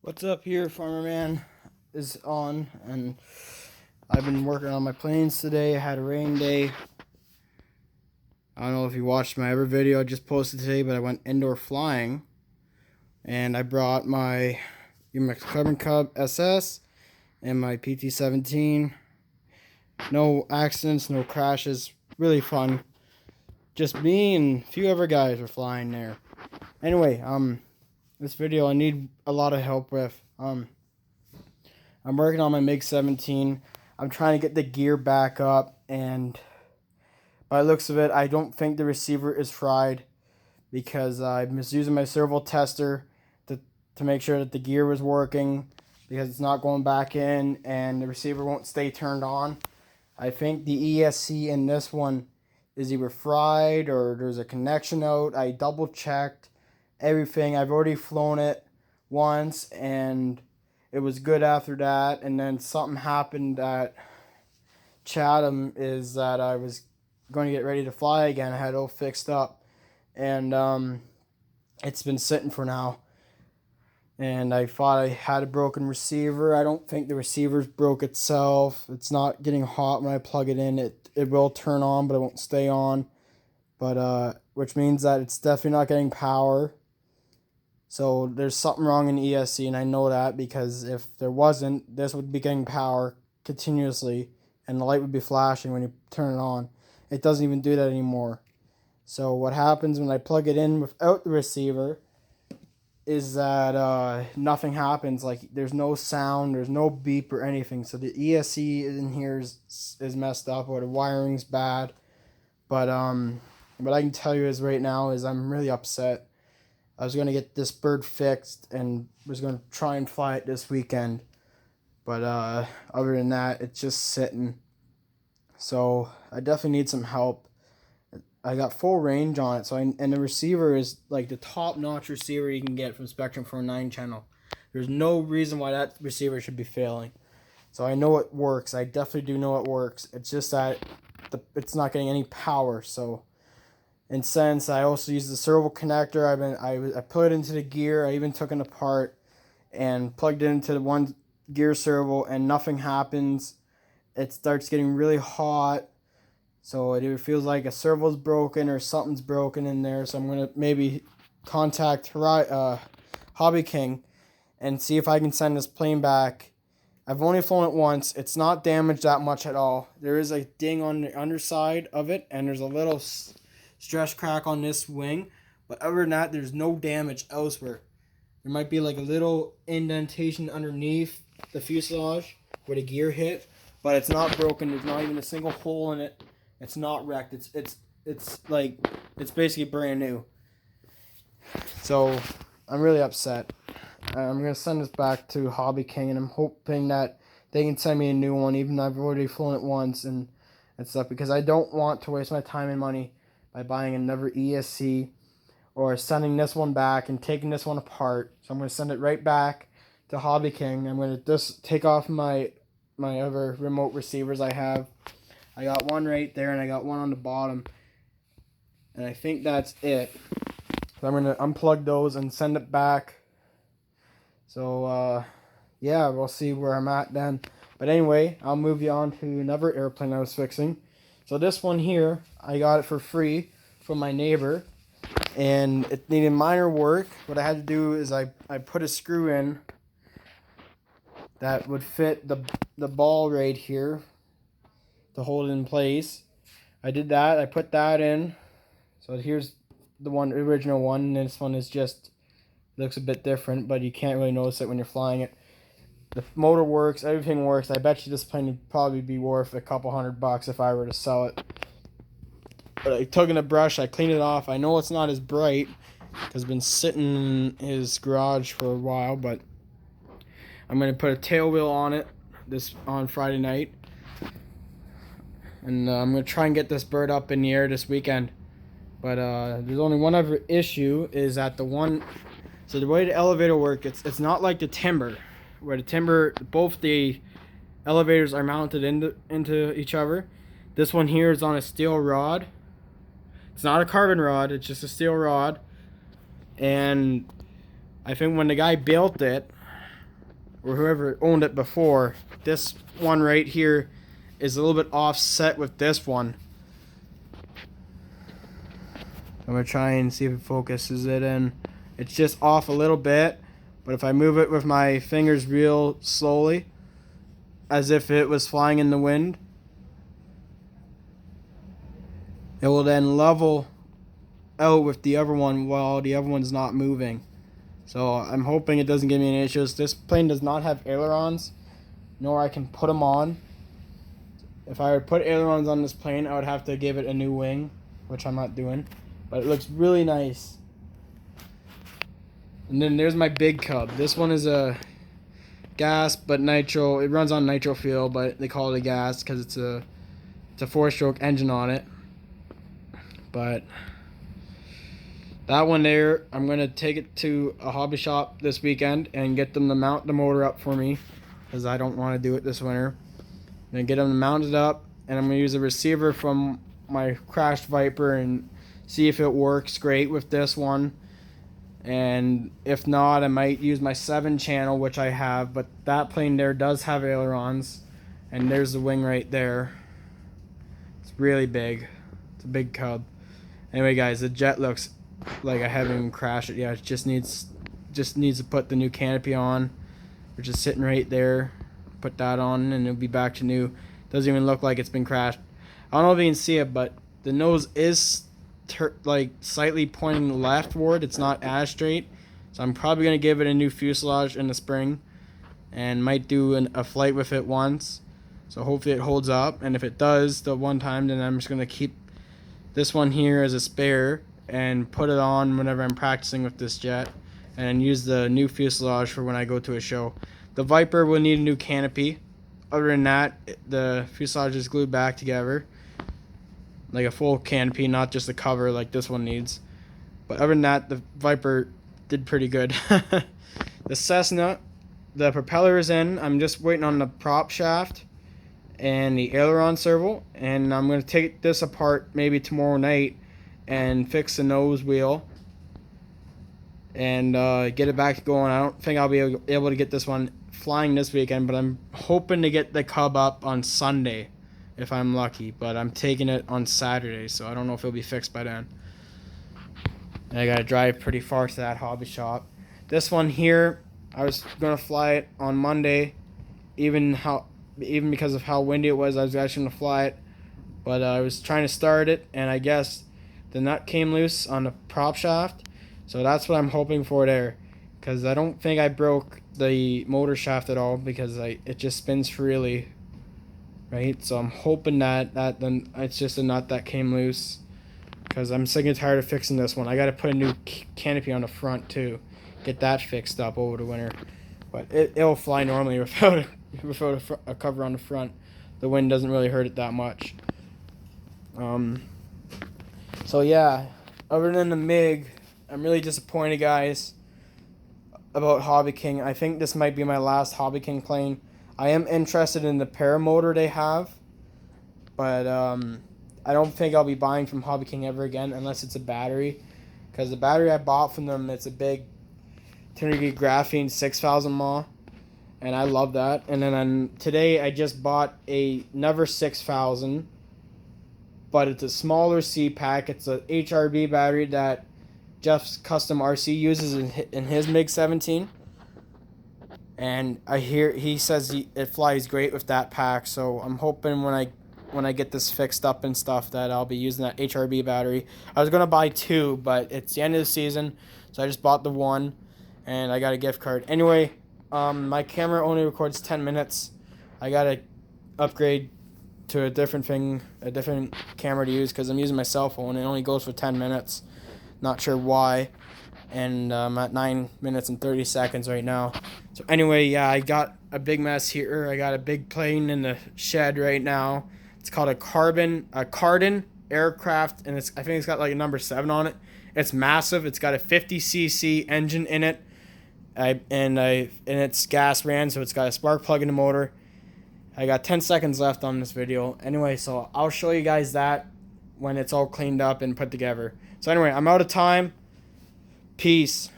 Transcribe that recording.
What's up here, Farmer Man is on, and I've been working on my planes today. I had a rain day. I don't know if you watched my other video I just posted today, but I went indoor flying, and I brought my UMax Carbon Cub SS and my PT-17. No accidents, no crashes, really fun. Just me and a few other guys were flying there. Anyway, this video I need a lot of help with. I'm working on my MiG-17. I'm trying to get the gear back up, and by the looks of it, I don't think the receiver is fried because I was using my servo tester to make sure that the gear was working, because it's not going back in and the receiver won't stay turned on. I think the ESC in this one is either fried or there's a connection out. I double checked everything. I've already flown it once and it was good after that, and then something happened at Chatham is that I was going to get ready to fly again. I had it all fixed up, and it's been sitting for now, and I thought I had a broken receiver. I don't think the receiver's broke itself. It's not getting hot when I plug it in. It will turn on, but it won't stay on, but which means that it's definitely not getting power. So there's something wrong in ESC, and I know that because if there wasn't, this would be getting power continuously and the light would be flashing when you turn it on. It doesn't even do that anymore. So what happens when I plug it in without the receiver is that nothing happens. Like, there's no sound, there's no beep or anything. So the ESC in here is messed up, or the wiring's bad. But what I can tell you is right now is I'm really upset. I was going to get this bird fixed and was going to try and fly it this weekend. But other than that, it's just sitting. So I definitely need some help. I got full range on it. And the receiver is like the top-notch receiver you can get from Spectrum for a 9-channel. There's no reason why that receiver should be failing. So I know it works. I definitely do know it works. It's just that it's not getting any power. So, and since I also use the servo connector, I put it into the gear. I even took it apart and plugged it into the one gear servo, and nothing happens. It starts getting really hot, so it either feels like a servo's broken or something's broken in there. So I'm gonna maybe contact Hobby King and see if I can send this plane back. I've only flown it once. It's not damaged that much at all. There is a ding on the underside of it, and there's a little stress crack on this wing, but other than that, there's no damage elsewhere. There might be like a little indentation underneath the fuselage where the gear hit, but it's not broken. There's not even a single hole in it. It's not wrecked. It's basically brand new. So I'm really upset. I'm gonna send this back to Hobby King, and I'm hoping that they can send me a new one, even though I've already flown it once and stuff, because I don't want to waste my time and money by buying another ESC or sending this one back and taking this one apart. So I'm going to send it right back to Hobby King. I'm going to just take off my other remote receivers I have. I got one right there, and I got one on the bottom, and I think that's it. So I'm going to unplug those and send it back. So yeah, we'll see where I'm at then. But anyway, I'll move you on to another airplane I was fixing. So this one here, I got it for free from my neighbor, and it needed minor work. What I had to do is I put a screw in that would fit the ball right here to hold it in place. I did that. I put that in. So here's the original one, and this one is just looks a bit different, but you can't really notice it when you're flying it. The motor works, everything works. I bet you this plane would probably be worth a couple $100 if I were to sell it. But I took in a brush, I cleaned it off. I know it's not as bright because it's been sitting in his garage for a while, but I'm going to put a tail wheel on it on Friday night. And I'm going to try and get this bird up in the air this weekend. But there's only one other issue, is that so the way the elevator works, it's not like the timber, where the timber, both the elevators are mounted into each other. This one here is on a steel rod. It's not a carbon rod, it's just a steel rod. And I think when the guy built it, or whoever owned it before, this one right here is a little bit offset with this one. I'm going to try and see if it focuses it in. It's just off a little bit, but if I move it with my fingers real slowly, as if it was flying in the wind, it will then level out with the other one while the other one's not moving. So I'm hoping it doesn't give me any issues. This plane does not have ailerons, nor I can put them on. If I would put ailerons on this plane, I would have to give it a new wing, which I'm not doing. But it looks really nice. And then there's my big Cub. This one is a gas but nitro. It runs on nitro fuel, but they call it a gas because it's a 4-stroke engine on it. But that one there, I'm going to take it to a hobby shop this weekend and get them to mount the motor up for me, because I don't want to do it this winter. I'm going to get them to mount it up, and I'm going to use a receiver from my crashed Viper and see if it works great with this one. And if not, I might use my 7-channel, which I have, but that plane there does have ailerons, and there's the wing right there. It's really big. It's a big Cub. Anyway, guys, the jet looks like I haven't even crashed it yet. It just needs to put the new canopy on, which is sitting right there. Put that on, and it'll be back to new. Doesn't even look like it's been crashed. I don't know if you can see it, but the nose is like slightly pointing leftward. It's not as straight, so I'm probably gonna give it a new fuselage in the spring, and might do a flight with it once. So hopefully it holds up, and if it does the one time, then I'm just gonna keep this one here as a spare and put it on whenever I'm practicing with this jet, and use the new fuselage for when I go to a show. The Viper will need a new canopy. Other than that, the fuselage is glued back together, like a full canopy, not just a cover like this one needs. But other than that, the Viper did pretty good. The Cessna, the propeller is in. I'm just waiting on the prop shaft and the aileron servo, and I'm going to take this apart maybe tomorrow night and fix the nose wheel and get it back going. I don't think I'll be able to get this one flying this weekend, but I'm hoping to get the Cub up on Sunday if I'm lucky, but I'm taking it on Saturday, so I don't know if it'll be fixed by then. And I gotta drive pretty far to that hobby shop. This one here, I was gonna fly it on Monday, even because of how windy it was. I was actually gonna fly it, but I was trying to start it, and I guess the nut came loose on the prop shaft, so that's what I'm hoping for there, because I don't think I broke the motor shaft at all, because it just spins freely, right? So I'm hoping that then it's just a nut that came loose, because I'm sick and tired of fixing this one. I got to put a new canopy on the front too, get that fixed up over the winter, but it'll fly normally without a cover on the front. The wind doesn't really hurt it that much. So yeah, other than the MiG, I'm really disappointed, guys, about Hobby King. I think this might be my last Hobby King plane. I am interested in the paramotor they have, but I don't think I'll be buying from Hobby King ever again unless it's a battery, because the battery I bought from them, it's a big 200 graphene 6000 mAh, and I love that. And then today I just bought another 6000, but it's a smaller C-Pack. It's a HRB battery that Jeff's Custom RC uses in his MiG-17. And he says it flies great with that pack. So I'm hoping when I get this fixed up and stuff that I'll be using that HRB battery. I was going to buy 2, but it's the end of the season, so I just bought the 1, and I got a gift card. Anyway, my camera only records 10 minutes. I got to upgrade to a different camera to use, because I'm using my cell phone. It only goes for 10 minutes. Not sure why. And I'm at 9 minutes and 30 seconds right now. So anyway, yeah, I got a big mess here. I got a big plane in the shed right now. It's called a Cardin aircraft, and I think it's got like a number 7 on it. It's massive. It's got a 50cc engine in it, and it's gas ran, so it's got a spark plug in the motor. I got 10 seconds left on this video. Anyway, so I'll show you guys that when it's all cleaned up and put together. So anyway, I'm out of time. Peace.